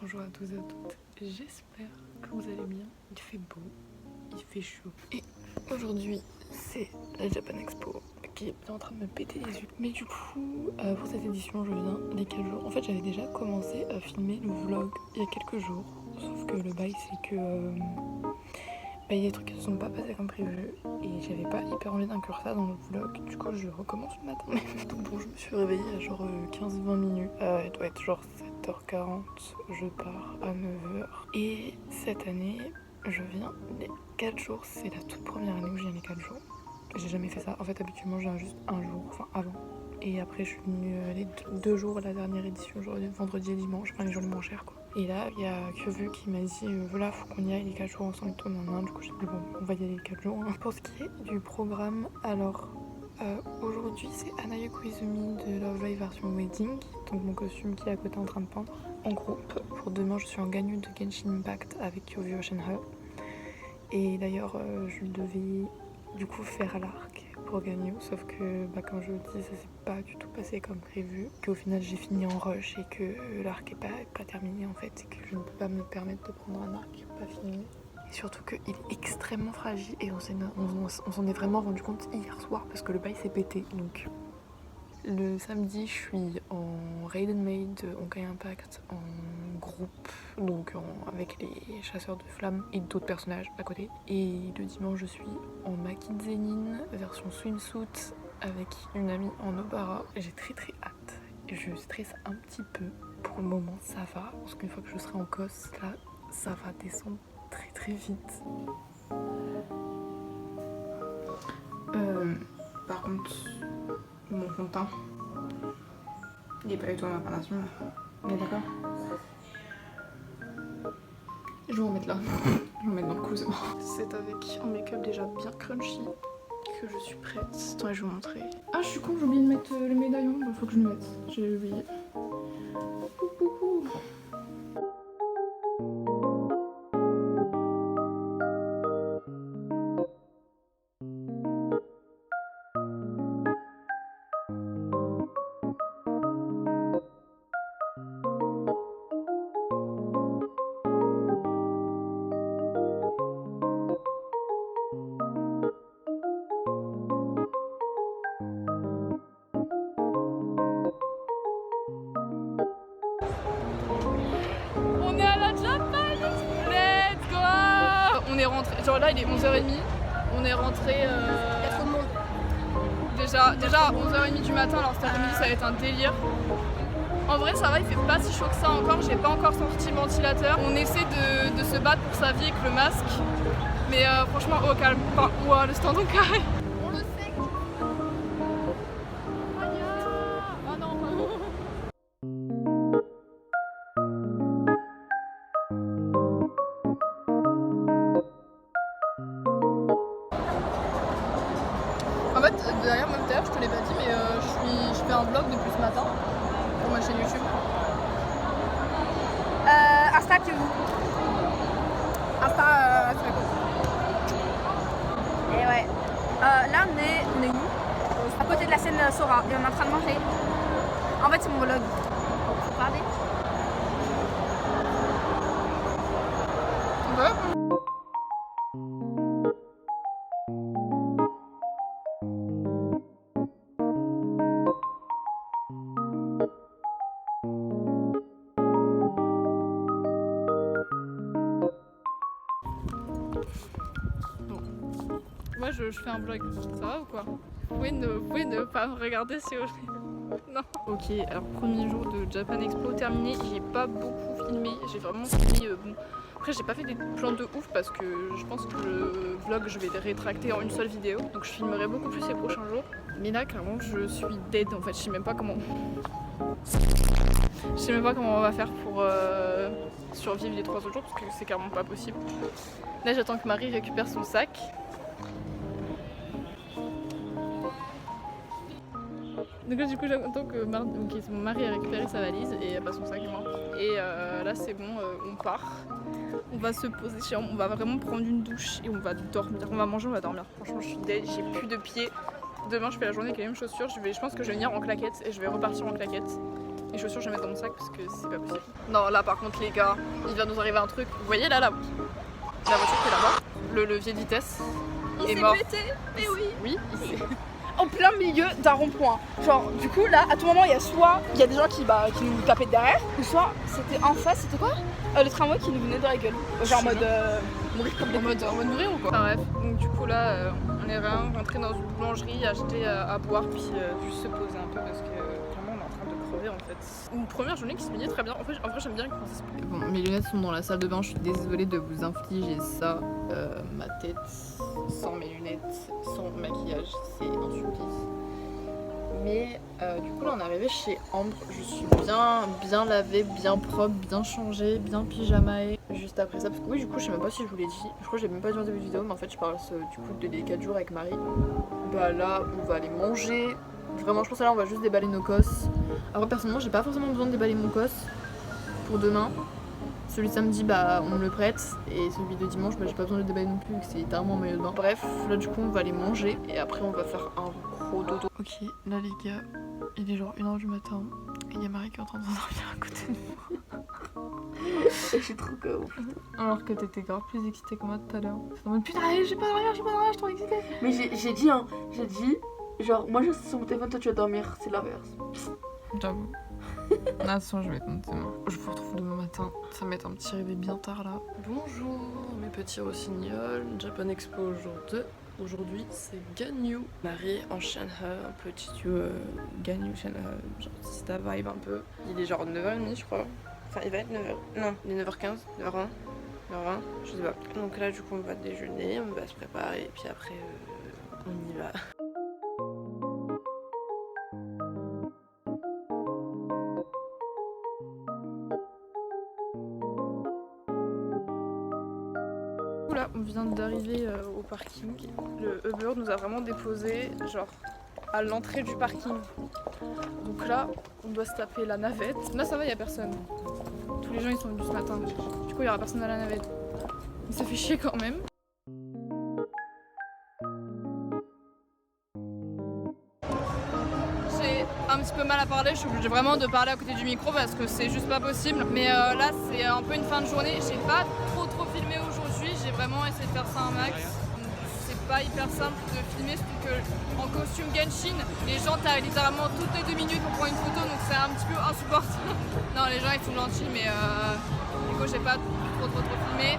Bonjour à tous et à toutes, j'espère que vous allez bien. Il fait beau, il fait chaud. Et aujourd'hui, c'est la Japan Expo qui est en train de me péter les yeux. Mais du coup, pour cette édition, je viens les 4 jours. En fait, j'avais déjà commencé à filmer le vlog il y a quelques jours. Sauf que le bail, c'est que il y a des trucs qui ne sont pas passés comme prévu. Et j'avais pas hyper envie d'inclure ça dans le vlog. Du coup, je recommence le matin. Donc bon, je me suis réveillée à genre 15-20 minutes. Il doit être genre 7h40. Je pars à 9h. Et cette année, je viens les 4 jours. C'est la toute première année où je viens les 4 jours. J'ai jamais fait ça. En fait, habituellement, je viens juste un jour, enfin avant. Et après, je suis venue les 2 jours à la dernière édition, genre vendredi et dimanche, enfin les jours les moins chers quoi. Et là, il y a Kyovu qui m'a dit voilà, faut qu'on y aille les 4 jours ensemble, tout en Du coup, j'ai dit bon, on va y aller les 4 jours. Hein. Pour ce qui est du programme, alors aujourd'hui, c'est Anayo Koizumi de Love Live version Wedding, donc mon costume qui est à côté en train de peindre, en groupe. Pour demain, je suis en gagnant de Genshin Impact avec Kyovu Oceanhub. Et d'ailleurs, je devais du coup faire à l'arc pour gagner, sauf que comme je le dis, ça s'est pas du tout passé comme prévu, qu'au final j'ai fini en rush et que l'arc est pas terminé en fait, et que je ne peux pas me permettre de prendre un arc pas fini. Et surtout qu'il est extrêmement fragile et on s'en est vraiment rendu compte hier soir parce que le bail s'est pété. Donc le samedi, je suis en Raiden Maid, en Kai Impact, en groupe, donc avec les chasseurs de flammes et d'autres personnages à côté. Et le dimanche, je suis en Maki Zenin, version swimsuit, avec une amie en Obara. J'ai très hâte. Je stresse un petit peu. Pour le moment, ça va, parce qu'une fois que je serai en cos, là, ça va descendre très vite. Par contre, mon fond de teint, il est pas du tout à ma peination. On est d'accord? Je vais en mettre là. Je vais en mettre dans le cou, c'est bon. C'est avec un make-up déjà bien crunchy que je suis prête. Attends, je vais vous montrer. Ah, je suis con, j'ai oublié de mettre le médaillon. Il faut que je le mette. J'ai oublié. On est à la Japan! Let's go! On est rentré, genre là il est 11h30, on est rentré Il y a trop de monde. déjà à 11h30 du matin, alors cet après-midi ça va être un délire. En vrai ça va, il fait pas si chaud que ça encore, j'ai pas encore sorti le ventilateur. On essaie de se battre pour sa vie avec le masque, mais franchement au calme, enfin ouah, le stand au carré. On le sait. Ah non, en fait, d'ailleurs, même tout à l'heure, je te l'ai pas dit, mais je fais un vlog depuis ce matin pour ma chaîne YouTube. Insta que vous. Insta, c'est cool. Et ouais. Là, on est où? À côté de la scène Sora. Et on est en train de manger. En fait, c'est mon vlog. Faut parler. On peut? Moi je fais un vlog, ça va ou quoi? Vous pouvez ne pas me regarder si vous voulez. Non. Ok, alors premier jour de Japan Expo terminé, j'ai pas beaucoup filmé, j'ai vraiment filmé bon. Après j'ai pas fait des plans de ouf parce que je pense que le vlog je vais le rétracter en une seule vidéo. Donc je filmerai beaucoup plus les prochains jours. Mais là clairement je suis dead en fait, je sais même pas comment. Je sais même pas comment on va faire pour survivre les 3 autres jours parce que c'est clairement pas possible. Là j'attends que Marie récupère son sac. Donc là du coup j'attends que mon mari a récupéré sa valise et pas son sac moi. Et là c'est bon, on part. On va se poser chez moi, on va vraiment prendre une douche et on va dormir. On va manger, on va dormir. Franchement je suis dead, j'ai plus de pieds. Demain je fais la journée avec les mêmes chaussures. Je pense que je vais venir en claquettes et je vais repartir en claquettes. Les chaussures, je vais mettre dans mon sac parce que c'est pas possible. Non, là par contre, les gars, il vient de nous arriver un truc. Vous voyez là, la voiture qui est là-bas, le levier de vitesse est mort. Mais oui. Oui, il s'est... En plein milieu d'un rond-point. Genre, du coup, là, à tout moment, il y a soit il y a des gens qui nous tapaient derrière, ou soit c'était en face, c'était quoi le tramway qui nous venait de la gueule. Genre en mode mourir comme des en mode mourir ou quoi. Enfin bref, donc du coup là, on est rentré dans une boulangerie, acheter à boire, puis juste se poser un peu parce que vraiment on est en train de crever en fait. Une première journée qui se finit très bien. En vrai j'aime bien quand ça se passe. Bon, mes lunettes sont dans la salle de bain, je suis désolée de vous infliger ça. Ma tête sans mes lunettes, sans maquillage, c'est un supplice. Mais du coup là on est arrivé chez Ambre, je suis bien lavée, bien propre, bien changée, bien pyjamaée. Juste après ça, parce que oui du coup je sais même pas si je vous l'ai dit, je crois que je l'ai même pas dit en début de vidéo, mais en fait je parle du coup des 4 jours avec Marie. Bah là on va aller manger, vraiment je pense que là on va juste déballer nos cosses. Alors personnellement j'ai pas forcément besoin de déballer mon cosse pour demain. Celui de samedi bah on me le prête et celui de dimanche bah j'ai pas besoin de le déballer non plus vu que c'est littéralement en maillot de bain. Bref là du coup on va aller manger et après on va faire un gros dodo. Ok là les gars il est genre 1h du matin et il y a Marie qui est en train de s'endormir à côté de moi. Je suis trop KO. Alors que t'étais grave plus excitée que moi tout à l'heure. En mode putain j'ai pas de rien, je suis trop excitée. Mais j'ai dit genre moi je suis sur mon téléphone, toi tu vas dormir, c'est l'inverse. J'avoue. Attention, je vais être notamment. Je vous retrouve demain matin. Ça va être un petit réveil bien tard là. Bonjour mes petits rossignols. Japan Expo jour 2. Aujourd'hui c'est Ganyu. Marie enchaîne un petit Ganyu genre c'est ta vibe un peu. Il est genre 9h30 je crois. Enfin il va être 9h. Non, il est 9h15, 9h20. 9h20, je sais pas. Donc là du coup on va déjeuner, on va se préparer et puis après on y va. Là, on vient d'arriver au parking. Le Uber nous a vraiment déposé genre à l'entrée du parking. Donc là, on doit se taper la navette. Là, ça va, y a personne. Tous les gens ils sont venus ce matin. Du coup, il y aura personne à la navette. Mais ça fait chier quand même. J'ai un petit peu mal à parler. Je suis obligée vraiment de parler à côté du micro parce que c'est juste pas possible. Mais là, c'est un peu une fin de journée. J'ai pas trop filmé aujourd'hui. J'ai vraiment essayé de faire ça un max. C'est pas hyper simple de filmer, surtout que en costume Genshin, les gens t'arrivent littéralement toutes les 2 minutes pour prendre une photo, donc c'est un petit peu insupportable. Non, les gens ils sont gentils, mais du coup j'ai pas trop filmé.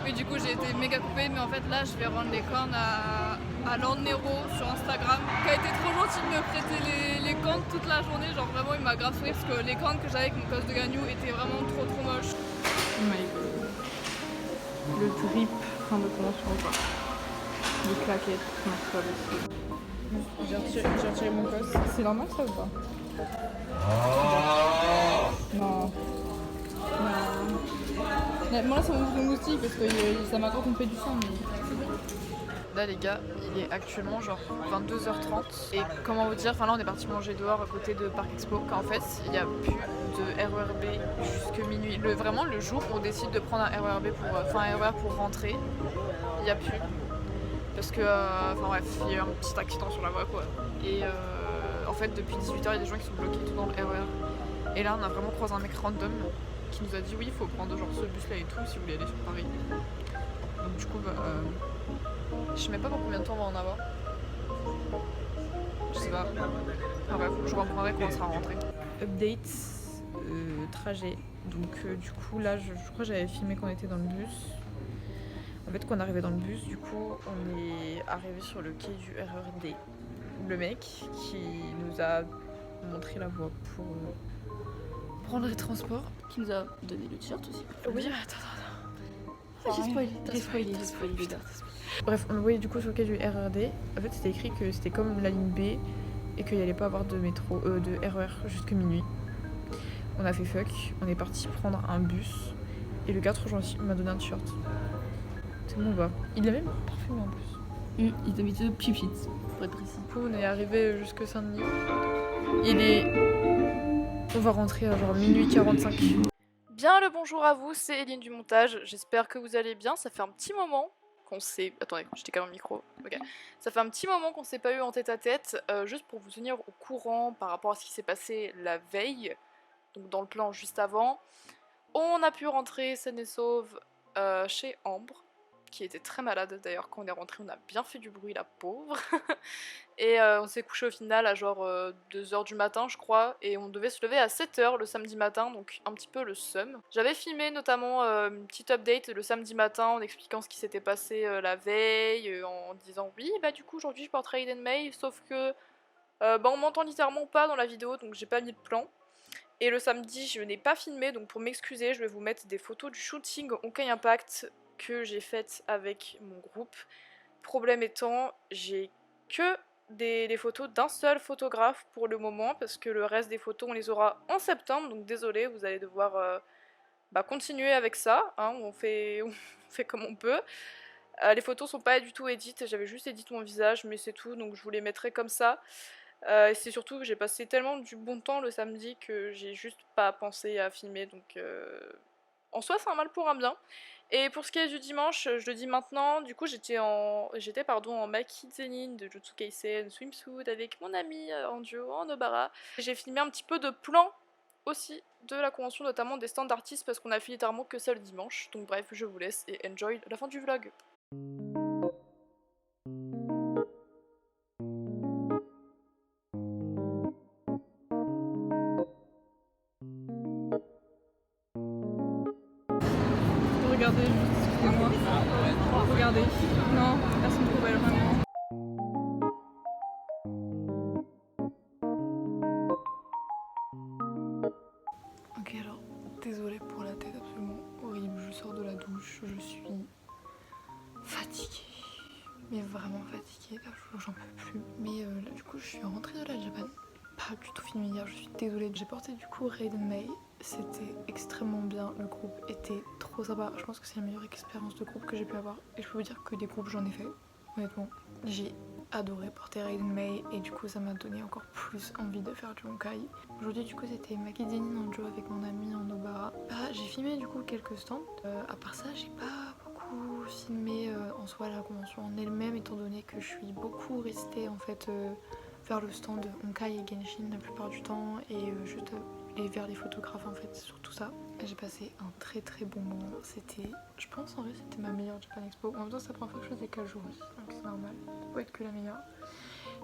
Oui, du coup j'ai été méga coupée, mais en fait là je vais rendre les cornes à Lord Nero sur Instagram, qui a été trop gentil de me prêter les cornes toute la journée. Genre vraiment il m'a grave souri parce que les cornes que j'avais avec mon cos de Ganyu étaient vraiment trop moches. Oh my god. Le drip fin de convention ou pas. Les claquettes, non c'est pas possible. J'ai retiré mon cos. C'est normal ça ou pas? Non. Moi là ça me moustille parce que ça m'a encore fait du sang mais c'est bon. Là les gars, il est actuellement genre 22h30 et comment vous dire, enfin là on est parti manger dehors à côté de Parc Expo qu'en fait il n'y a plus de RERB jusque minuit. Vraiment le jour où on décide de prendre un RERB un RER pour rentrer, il n'y a plus. Parce que, enfin bref, il y a eu un petit accident sur la voie quoi. Et en fait depuis 18h il y a des gens qui sont bloqués tout dans le RER. Et là on a vraiment croisé un mec random qui nous a dit oui il faut prendre genre ce bus là et tout si vous voulez aller sur Paris. Donc du coup je sais même pas pour combien de temps on va en avoir. Je sais pas. Enfin bref, je reprendrai quand on sera rentré. Update, trajet. Donc du coup là je crois que j'avais filmé qu'on était dans le bus. En fait, quand on est arrivé dans le bus, du coup, on est arrivé sur le quai du RERD. Le mec qui nous a montré la voie pour prendre les transports. Qui nous a donné le t-shirt aussi. Oui, attends. J'ai spoilé. Bref, on le voyait du coup sur le quai du RERD. En fait, c'était écrit que c'était comme la ligne B et qu'il n'y allait pas avoir de métro, de RER jusque minuit. On a fait fuck, on est parti prendre un bus et le gars trop gentil m'a donné un t-shirt. C'est bon, va. Il l'a même parfumé en plus. Il t'a mis de pipit, pour être précis. Du coup, on est arrivé jusque Saint-Denis. On va rentrer à genre minuit 45. Bien le bonjour à vous, c'est Eline du montage. J'espère que vous allez bien. Ça fait un petit moment qu'on s'est... Attendez, j'étais quand même au micro. Ok. Ça fait un petit moment qu'on s'est pas eu en tête à tête. Juste pour vous tenir au courant par rapport à ce qui s'est passé la veille. donc dans le plan juste avant. On a pu rentrer saine et sauve chez Ambre, qui était très malade d'ailleurs. Quand on est rentré, on a bien fait du bruit, la pauvre. Et on s'est couché au final à genre 2h du matin je crois, et on devait se lever à 7h le samedi matin, donc un petit peu le seum. J'avais filmé notamment une petite update le samedi matin en expliquant ce qui s'était passé la veille, en disant oui bah du coup aujourd'hui je porte Raiden May, sauf que bah on m'entend littéralement pas dans la vidéo, donc j'ai pas mis de plan. Et le samedi, je n'ai pas filmé, donc pour m'excuser, je vais vous mettre des photos du shooting Honkai Impact que j'ai faites avec mon groupe. Problème étant, j'ai que des photos d'un seul photographe pour le moment, parce que le reste des photos, on les aura en septembre, donc désolé, vous allez devoir continuer avec ça, hein, on fait comme on peut. Les photos sont pas du tout édites, j'avais juste édité mon visage, mais c'est tout, donc je vous les mettrai comme ça. Et c'est surtout que j'ai passé tellement du bon temps le samedi que j'ai juste pas pensé à filmer, donc en soi c'est un mal pour un bien. Et pour ce qui est du dimanche, je le dis maintenant, du coup j'étais en Maki Zenin de Jutsu Kaisen swimsuit avec mon ami en duo en Nobara. J'ai filmé un petit peu de plans aussi de la convention, notamment des stands d'artistes, parce qu'on a fait littéralement que ça le dimanche. Donc bref, je vous laisse et enjoy la fin du vlog. Regardez, excusez-moi. Regardez. Non, personne ne pouvait vraiment. Ok, alors désolée pour la tête absolument horrible, je sors de la douche, je suis fatiguée, mais vraiment fatiguée, là j'en peux plus. Mais là du coup je suis rentrée de la Japan, pas du tout filmé hier, je suis désolée. J'ai porté du coup Raiden May, c'était extrêmement bien, le groupe était trop sympa, je pense que c'est la meilleure expérience de groupe que j'ai pu avoir. Et je peux vous dire que des groupes j'en ai fait, honnêtement, j'ai adoré porter Raiden May et du coup ça m'a donné encore plus envie de faire du Honkai. Aujourd'hui du coup c'était Maki Zenin en duo avec mon ami en Nobara. J'ai filmé du coup quelques stands, à part ça j'ai pas beaucoup filmé en soi la convention en elle-même, étant donné que je suis beaucoup restée en fait vers le stand Honkai et Genshin la plupart du temps, et juste vers les photographes en fait sur tout ça. J'ai passé un très très bon moment, c'était, je pense en vrai c'était ma meilleure Japan Expo. En même temps c'est la première fois que je faisais 4 jours aussi, donc c'est normal, ça peut être que la meilleure.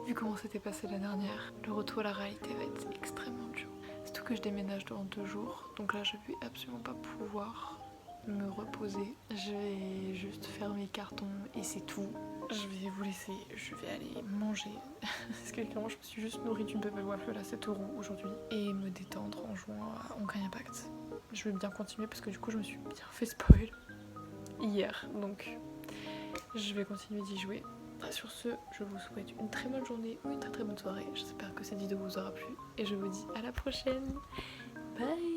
Vu comment c'était passé la dernière, le retour à la réalité va être extrêmement dur. Surtout que je déménage dans 2 jours, donc là je vais absolument pas pouvoir me reposer. Je vais juste faire mes cartons et c'est tout. Je vais vous laisser, je vais aller manger. Parce que clairement je me suis juste nourrie d'une bubble waffle à 7 € aujourd'hui. Et me détendre en jouant à Honkai Impact. Je vais bien continuer parce que du coup je me suis bien fait spoil hier. Donc je vais continuer d'y jouer. Sur ce, je vous souhaite une très bonne journée ou une très très bonne soirée. J'espère que cette vidéo vous aura plu. Et je vous dis à la prochaine. Bye.